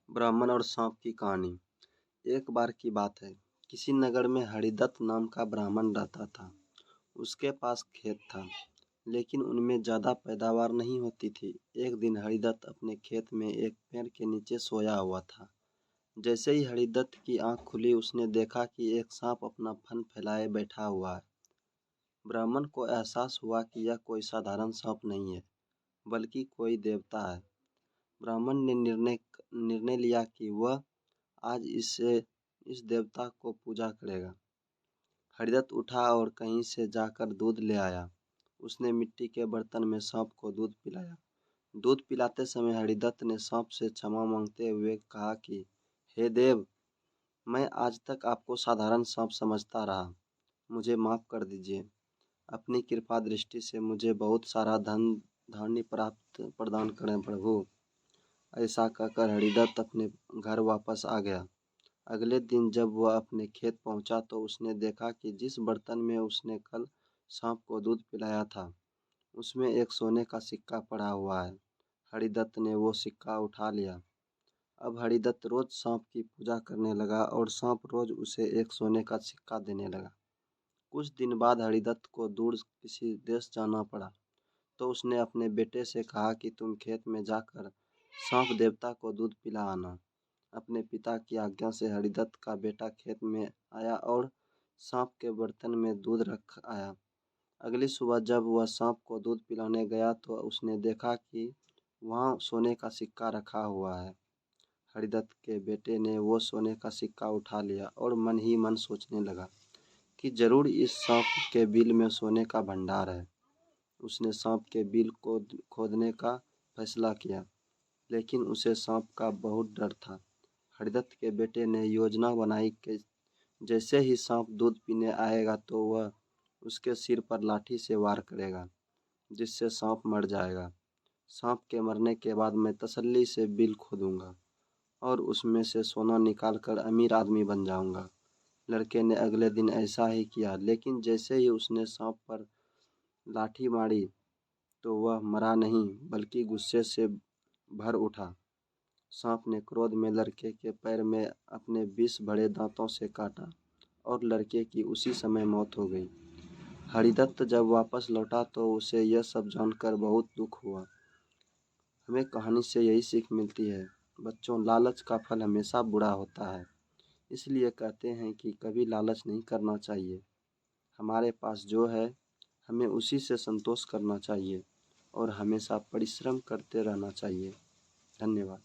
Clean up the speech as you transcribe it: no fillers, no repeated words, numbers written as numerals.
ब्राह्मण और सांप की कहानी। एक बार की बात है, किसी नगर में हरिदत्त नाम का ब्राह्मण रहता था। उसके पास खेत था, लेकिन उनमें ज़्यादा पैदावार नहीं होती थी। एक दिन हरिदत्त अपने खेत में एक पेड़ के नीचे सोया हुआ था। जैसे ही हरिदत्त की आंख खुली, उसने देखा कि एक सांप अपना फन फैलाए बैठा हुआ है। ब्राह्मण को एहसास हुआ कि यह कोई साधारण सांप नहीं है, बल्कि कोई देवता है। ब्राह्मण ने निर्णय लिया कि वह आज इस देवता को पूजा करेगा। हरिदत्त उठा और कहीं से जाकर दूध ले आया। उसने मिट्टी के बर्तन में सांप को दूध पिलाया। दूध पिलाते समय हरिदत्त ने सांप से क्षमा मांगते हुए कहा कि हे देव, मैं आज तक आपको साधारण सांप समझता रहा। मुझे माफ़ कर दीजिए। अपनी कृपा दृष्टि से मुझे बहुत सारा धन धान्य प्रदान करें प्रभु। ऐसा कहकर हरिदत्त अपने घर वापस आ गया। अगले दिन जब वह अपने खेत पहुंचा तो उसने देखा कि जिस बर्तन में उसने कल सांप को दूध पिलाया था, उसमें एक सोने का सिक्का पड़ा हुआ है। हरिदत्त ने वो सिक्का उठा लिया। अब हरिदत्त रोज सांप की पूजा करने लगा और सांप रोज उसे एक सोने का सिक्का देने लगा। कुछ दिन बाद हरिदत्त को दूर किसी देश जाना पड़ा, तो उसने अपने बेटे से कहा कि तुम खेत में जाकर सांप देवता को दूध पिला आना। अपने पिता की आज्ञा से हरिदत्त का बेटा खेत में आया और सांप के बर्तन में दूध रख आया। अगली सुबह जब वह सांप को दूध पिलाने गया तो उसने देखा कि वहाँ सोने का सिक्का रखा हुआ है। हरिदत्त के बेटे ने वो सोने का सिक्का उठा लिया और मन ही मन सोचने लगा कि जरूर इस सांप के बिल में सोने का भंडार है। उसने सांप के बिल को खोदने का फैसला किया, लेकिन उसे सांप का बहुत डर था। हरिदत्त के बेटे ने योजना बनाई कि जैसे ही सांप दूध पीने आएगा तो वह उसके सिर पर लाठी से वार करेगा, जिससे सांप मर जाएगा। सांप के मरने के बाद मैं तसल्ली से बिल खोदूंगा और उसमें से सोना निकालकर अमीर आदमी बन जाऊंगा। लड़के ने अगले दिन ऐसा ही किया, लेकिन जैसे ही उसने सांप पर लाठी मारी तो वह मरा नहीं, बल्कि गुस्से से भर उठा। सांप ने क्रोध में लड़के के पैर में अपने विष भरे दांतों से काटा और लड़के की उसी समय मौत हो गई। हरिदत्त जब वापस लौटा तो उसे यह सब जानकर बहुत दुख हुआ। हमें कहानी से यही सीख मिलती है, बच्चों, लालच का फल हमेशा बुरा होता है। इसलिए कहते हैं कि कभी लालच नहीं करना चाहिए। हमारे पास जो है, हमें उसी से संतोष करना चाहिए और हमेशा परिश्रम करते रहना चाहिए। धन्यवाद।